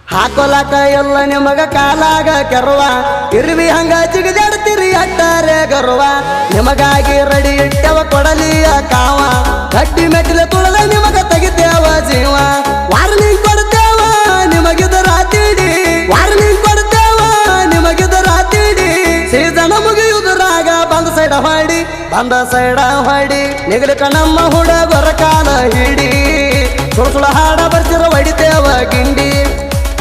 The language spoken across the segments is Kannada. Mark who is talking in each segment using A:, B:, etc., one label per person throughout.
A: ಹಾಕೊಲಾಕ ಎಲ್ಲ ನಿಮಗ ಕಾಲಾಗ ಕೆರುವ ಇರ್ವಿ ಹಂಗ ಜಿಗಿದಾಡ್ತಿರಿ ಅಟ್ಟಾರೆ ಗರ್ವ ನಿಮಗಾಗಿ ರೆಡಿ ಇಟ್ಟವ ಕೊಡಲಿಯ ಕಾವ ಗಟ್ಟಿ ಮೆಟ್ಟಿಲ ತುಳದ ನಿಮಗ ತೆಗಿತೇವ ಜೀವ ವಾರ್ನಿಂಗ್ ಕೊಡ್ತೇವ ನಿಮಗಿದ ರಾತಿಡಿ ವಾರ್ನಿಂಗ್ ಕೊಡ್ತೇವ ನಿಮಗಿದ ರಾತಿಡಿ ಸೀಸನ ಮುಗಿಯುವುದರಾಗ ಬಂದ ಸೈಡ ಹೊಡಿ ನಿಗಲಿಕ ನಮ್ಮ ಹುಡುಗರ ಕಾಲ ಹಿಡಿ ಸುಳ ಹಾಡ ಬರ್ಸಿರ ಹೊಡಿತೇವ ಗಿಂಡಿ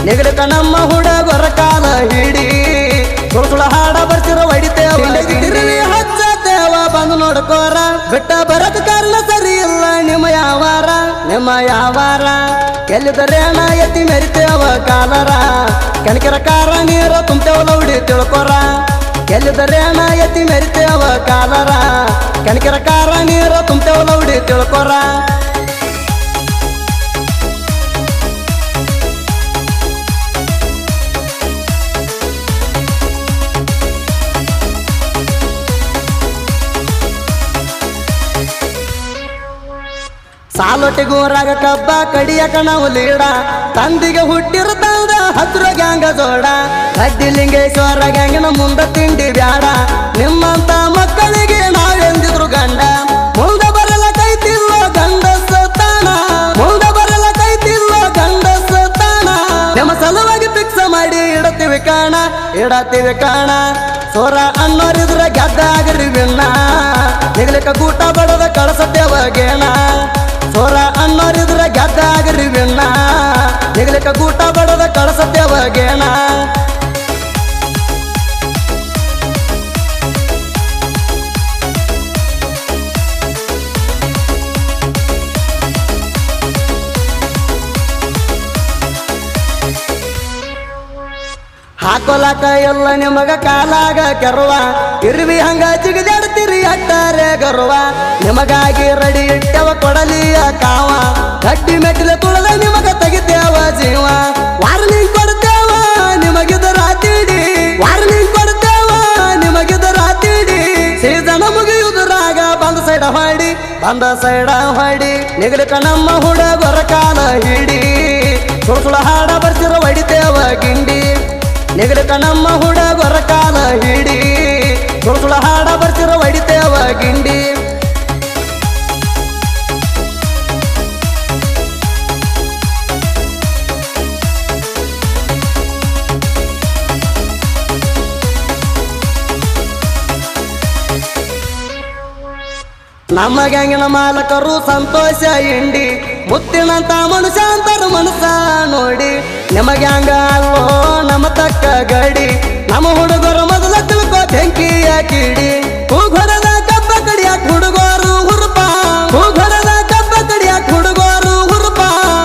A: ನಿಗಲಿಕ ನಮ್ಮ ಹುಡುಗರ ಕಾಲ ಹಿಡಿ ಸುಳ ಹಾಡ ಬರ್ಸಿರ ಹೊಡಿತೇವ ಗಿಂಡಿ ಹಚ್ಚತೇವ ಬಂದು ನೋಡ್ಕೋರ ಬಿಟ್ಟ ಬರಕ ಕಾರಣ ಸರಿ ಇಲ್ಲ ನಿಮ್ಮ ಯಾವಾರ ಎಲ್ಲಿದರೇನ ಎತ್ತಿ ಮೆರಿತೇವ ಕಾಲರ ಕನಕರ ಕಾರ ನೀರ ತುಂಬ್ತೇವ ಲೌಡಿ ತಿಳ್ಕೊರ ಎಲ್ಲಿದರೇನ ಎತ್ತಿ ಮೆರಿತೇವ ಕಾಲರ ಕನಕರ ಕಾರ ನೀರ ತುಂಬ್ತೇವ ಲೌಡಿ ತಿಳ್ಕೊರ ಸಾಲೊಟ್ಟಿಗೂರಾಗ ಕಬ್ಬ ಕಡಿಯಕ ನಾವು ಲೀಡ ತಂದಿಗೆ ಹುಟ್ಟಿರ್ತಂದ ಹತ್ರ ಗ್ಯಾಂಗ ಜೋಡ ಗಡ್ಡಿ ಲಿಂಗೇಶ್ವರ ಗ್ಯಾಂಗಿನ ಮುಂದ ತಿಂಡಿ ಬ್ಯಾಡ ನಿಮ್ಮಂತ ಮಕ್ಕಳಿಗೆ ನಾವೆಂದಿದ್ರು ಗಂಡ ಮುಂದ ಬರಲ ಕೈತಿಲ್ಲ ಗಂಡಸತಾನ ಮುಂದ ಬರಲ ಕೈತಿಲ್ಲ ಗಂಡಸತಾನ ನಿಮ್ಮ ಸಲುವಾಗಿ ಫಿಕ್ಸ್ ಮಾಡಿ ಇಡತೀವಿ ಕಾಣ ಸೋರ ಅನ್ನೋರಿದ್ರ ಗೆದ್ದಾಗ್ರಿ ವಿನ್ನ ನಿಗ್ಲಿಕ್ಕ ಗೂಟ ಬಡದ ಕಳಸತ್ತೇವ ಗೇಣ ಸೋರ ಅನ್ನೋರಿದ್ರ ಗೆದ್ದಾಗ್ರಿ ವಿನ್ನ ನಿಗ್ಲಿಕ್ಕ ಗೂಟ ಬಡದ ಕಳಸತ್ತೇವ ಗೇಣ ಹಾಕೊಲಾಕ ಎಲ್ಲ ನಿಮಗ ಕಾಲಾಗ ಕೆರುವ ಇರ್ವಿ ಹಂಗ ಜಿಗಿದಾಡ್ತಿರಿ ಅಟ್ಟಾರೆ ಗರ್ವ ನಿಮಗಾಗಿ ರೆಡಿ ಇಟ್ಟವ ಕೊಡಲಿಯ ಕಾವ ಗಟ್ಟಿ ಮೆಟ್ಟಿಲ ತುಳದ ನಿಮಗ ತೆಗಿತೇವ ಜೀವ ವಾರ್ನಿಂಗ್ ಕೊಡ್ತೇವ ನಿಮಗಿದ ರಾತಿಡಿ ವಾರ್ನಿಂಗ್ ಕೊಡ್ತೇವ ನಿಮಗಿದ ರಾತಿಡಿ ಸೀಸನ ಮುಗಿಯುವುದರಾಗ ಬಂದ ಸೈಡ ಹೊಡಿ ನಿಗಲಿಕ ನಮ್ಮ ಹುಡುಗರ ಕಾಲ ಹಿಡಿ ಸುಳ ಹಾಡ ಬರ್ಸಿರ ಹೊಡಿತೇವ ಗಿಂಡಿ ನಿಗಲಿಕ ನಮ್ಮ ಹುಡುಗರ ಕಾಲ ಹಿಡಿ ಸುಳ ಹಾಡ ಬರ್ಸಿರ ಹೊಡಿತೇವ ಗಿಂಡಿ ನಮ್ಮ ಗ್ಯಾಂಗಿನ ಮಾಲಕರು ಸಂತೋಷ ಇಂಡಿ ಮುತ್ತಿನಂತ ಮನುಷ್ಯ ಅಂತಾರ ಮನಸ್ಸ ನೋಡಿ ನಿಮ್ಮ ಗ್ಯಾಂಗ ಅಲ್ಲೋ ನಮ್ಮ ತಕ್ಕ ಗಡಿ ನಮ್ಮ ಹುಡುಗರು ಮೊದಲ ತಿಳ್ಕೋ ಬೆಂಕಿಯ ಕಿಡಿ ಹೂಗೊರದ ಕಬ್ಬ ಕಡಿಯಾಕ ಹುಡುಗರು ಹುರುಪ ಹೂಗೊರದ ಕಬ್ಬ ಕಡಿಯಾಕ ಹುಡುಗರು ಹುರುಪ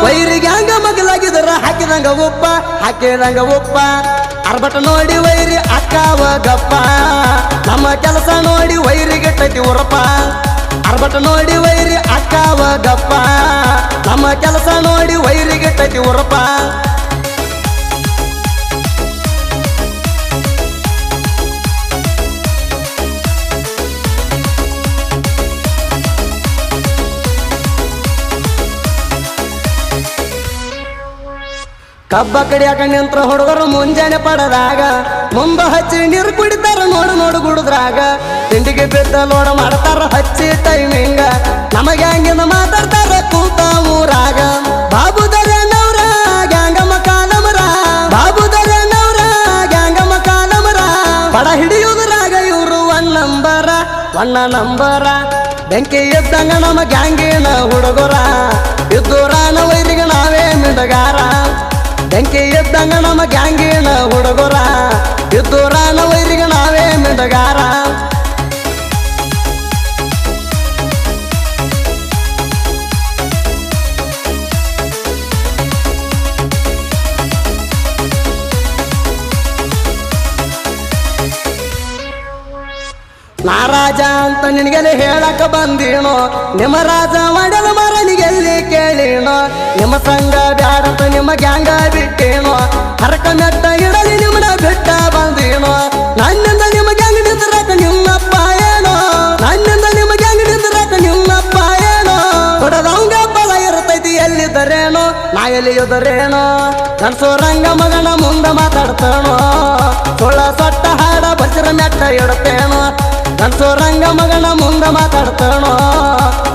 A: ವೈರಿ ಗ್ಯಾಂಗ ಮಗಲಾಗಿದ್ರ ಹಾಕಿದಂಗ ಉಪ್ಪ ಅರ್ಬಟ ನೋಡಿ ವೈರಿ ಅಕ್ಕಾವ ಗಪ್ಪ ನಮ್ಮ ಕೆಲಸ ನೋಡಿ ವೈರಿಗೆ ಟತಿ ಉರಪ ಅರ್ಬಟ ನೋಡಿ ವೈರಿ ಅಕ್ಕಾವ ಗಪ್ಪ ನಮ್ಮ ಕೆಲಸ ನೋಡಿ ವೈರಿಗೆ ಟತಿ ಉರಪ ಕಬ್ಬ ಕಡಿಯಾಕ ನಿಂತ್ರ ಹುಡುಗರು ಮುಂಜಾನೆ ಪಡದಾಗ ಮುಂದ ಹಚ್ಚಿ ನೀರು ಕುಡಿತಾರ ನೋಡು ಗುಡುದ್ರಾಗ ತಿಂಡಿಗೆ ಬಿದ್ದ ಲೋಡ ಮಾಡ್ತಾರ ಹಚ್ಚಿ ಟೈಮಿಂಗ ನಮಗೆ ಹಂಗಿಂದ ಮಾತಾಡ್ತಾರ ಕೂತ ಊರಾಗ ಬಾಬುದರನವ್ರ ಗ್ಯಾಂಗಮ್ಮ ಕಾಲಮರ ಬಾಬುದರನವ್ರ ಗ್ಯಾಂಗಮ್ಮ ಕಾಲಮರ ಪಡ ಹಿಡಿಯುವುದ್ರಾಗ ಇವರು ಒನ್ನ ನಂಬರ ಬೆಂಕಿ ಎದ್ದಂಗ ನಮ್ಮ ಗ್ಯಾಂಗಿನ ಹುಡುಗರ ಇದ್ದೂರಾನ ವೈರಿಗೆ ನಾವೇ ಮಿಡಗಾರ ಬೆಂಕಿ ಎದ್ದಂಗ ನಮ್ಮ ಗ್ಯಾಂಗಿನ ಹುಡುಗರ ಇದ್ದೂರಾನ ವೈರಿಗೆ ನಾವೇ ಮಿಡಗಾರ ನಾ ರಾಜ ಅಂತ ನಿನಗೆಲ್ಲಿ ಹೇಳಕ ಬಂದೀನೋ ನಿಮ್ಮ ರಾಜ ಮಾಡಲ ಮರನಿಗೆಲ್ಲಿ ಕೇಳೀನೋ ನಿಮ್ಮ ಸಂಘ ಬ್ಯಾಡಂತ ನಿಮ್ಮ ಗ್ಯಾಂಗ ಬಿಟ್ಟೇನೋ ಹರಕ ಮೆಟ್ಟ ಇಡಲಿ ನಿಮ್ಮನ ಬಿಟ್ಟ ಬಂದೀನೋ ನನ್ನಿಂದ ನಿಮ್ಮ ಗ್ಯಾಂಗ್ ನಿಂದ್ರಾಕ ನಿಮ್ಮಪ್ಪ ಏನೋ ನನ್ನಿಂದ ನಿಮ್ಮ ಗ್ಯಾಂಗ್ ನಿಂದ್ರಾಕ ನಿಮ್ಮಪ್ಪ ಏನೋ ಕೊಡದಂಗ ಬಲ ಇರ್ತೈತಿ ಎಲ್ಲಿದ್ದರೇನೋ ನಾ ಎಲ್ಲಿಯುದರೇನೋ ಕನ್ಸೋ ರಂಗ ಮಗನ ಮುಂದ ಮಾತಾಡ್ತಾನೋ ಸೊಳ್ಳ ಸೊಟ್ಟ ಹಾಡ ಬಜ್ರ ಮೆಟ್ಟ ಇಡ್ತೇನೋ ಕನ್ಸೋ ರಂಗ ಮಗನ ಮುಂದ ಮಾತಾಡ್ತಾನೋ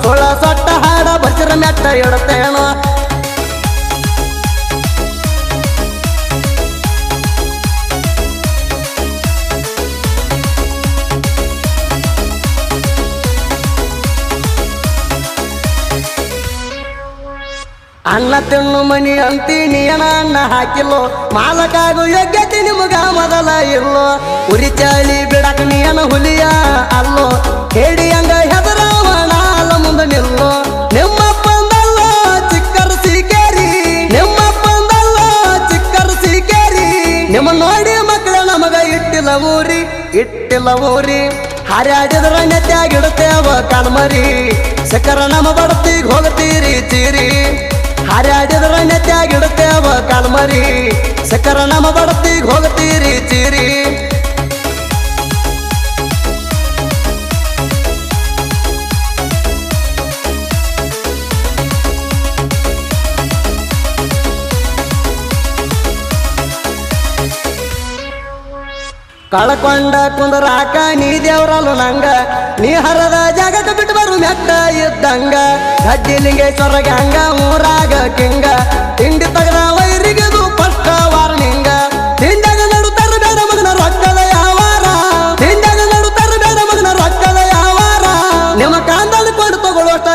A: ಸೊಳ್ಳ ಸೊಟ್ಟ ಹಾಡ ಬಜ್ರ ಮೆಟ್ಟ ಇಡ್ತೇನೋ ಅನ್ನ ತಿನ್ನು ಮನಿ ಅಂತೀನಿ ಅನ್ನ ಹಾಕಿಲ್ಲೋ ಮಾಲಕಾಗು ಯೋಗ್ಯತೆ ನಿಮಗ ಮೊದಲ ಇಲ್ಲೋ ಉರಿ ಚಾಳಿ ಬಿಡಕ ನೀನ ಹುಲಿಯ ಅಲ್ಲೋ ಹೇಳಿ ಹಂಗ ಹೆದರವಣ ಅಲ್ಲ ಮುಂದೆ ನಿಲ್ಲೋ ನಿಮ್ಮಪ್ಪಂದಲ್ಲ ಚಿಕ್ಕರ್ ಸಿಕೇರಿ ನಿಮ್ಮಪ್ಪಂದಲ್ಲ ಚಿಕ್ಕರ್ ಸಿಕೇರಿ ನಿಮ್ಮ ನೋಡಿ ಮಕ್ಕಳ ನಮಗ ಇಟ್ಟಿಲ್ಲ ಊರಿ ಹಾರ್ಯಾಡಿದ್ರ ನೆತ್ಯಾಗಿಡುತ್ತೇವ ಕಣ್ಮರಿ ಸಕರ ನಮ್ಮ ಬಡತಿಗ್ ಹೋಗ್ತೀರಿ ಚೀರಿ ಹಾರ್ಯಾಡಿದ್ರ ನೆತ್ಯಾಗಿಡುತ್ತೇವ ಕಣ್ಮರಿ ಸಕರ ನಮ್ಮ ಬಡತಿಗ್ ಹೋಗ್ತೀರಿ ಚೀರಿ ಕಳ್ಕೊಂಡ ಕುಂದರಾಕ ನೀ ದೇವ್ರಲ್ಲ ನಂಗ ನೀ ಹರದ ಜಾಗಕ್ಕೆ ಬಿಟ್ಟು ಬರು ಮೆಟ್ಟ ಇದ್ದಂಗ ಗಡ್ಡಿಲಿಂಗೇಶ್ವರ ಗ್ಯಾಂಗ ಊರಾಗ ಕಿಂಗ ತಿಂಡಿ ತಗದ ವೈರಿಗದು ಪಕ್ಕ ವಾರ್ನಿಂಗ ತಿಂದಾಗ ನಡು ತರಬೇಡ ಮಗನ ರೊಕ್ಕದ ಯಾವಾರ ತಿಂದಾಗ ನಡು ತರಬೇಡ ಮಗನ ರೊಕ್ಕದ ಯಾವಾರ ನಿಮ್ಮ ಕಾಂದಲ್ಲಿ ಕೊಂಡು ತಗೊಳ್ಳೋಷ್ಟ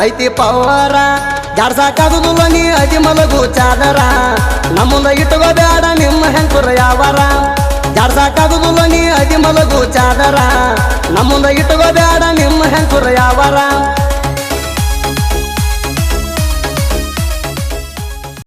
A: ಐತಿ ಪವಾರ ಜಾಡ್ಸಾಕಾಗುದಿಲ್ಲ ನೀ ಅದಿ ಮಲಗು ಚಾದರ ನಮ್ಮಂದ ಇಟ್ಟುಕೋಬೇಡ ನಿಮ್ಮ ಹೆಂಕುರ ಯಾವಾರ ಜಾಡ್ಸಾಕಾಗುದಿಲ್ಲ ನೀ ಅದಿ ಮಲಗು ಚಾದರ ನಮ್ಮಂದ ಇಟ್ಟುಕೋಬೇಡ ನಿಮ್ಮ ಹೆಂಕುರ ಯಾವಾರ